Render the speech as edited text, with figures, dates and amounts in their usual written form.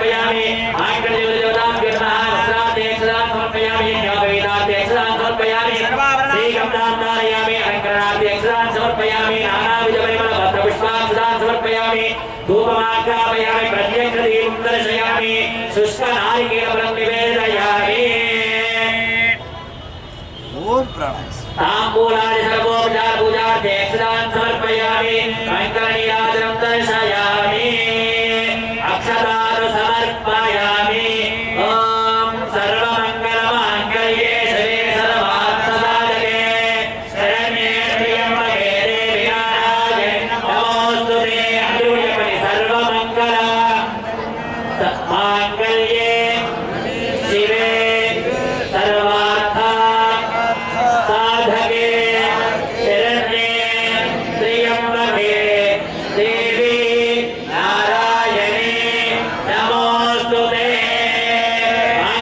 समर्पयामि आंकड़देवतां गिरनाः वस्त्राध्यक्षतां समर्पयामि ज्ञापयिताध्यक्षतां समर्पयामि श्रीगन्धां धारयामि अलङ्करणाध्यक्षतां समर्पयामि नानाविधपरिमलपत्रपुष्पाक्षतां समर्पयामि धूपमार्गापयामि प्रत्यक्षदीपं दर्शयामि शुष्कनारिकेलफलं निवेदयामि ओम प्राणायाम ताम्बूलादि सर्वोपचार पूजार्थेक्षतां समर्पयामि कंकणनीराजनं दर्शयामि अक्षतान् समर्पयामि ॐ सर्वमङ्गलमाङ्गल्ये शिवे सर्वार्थसाधके शरण्ये त्र्यम्बके देवी नारायणे नमोऽस्तुते अग्निपति सर्वमङ्गल माङ्गल्ये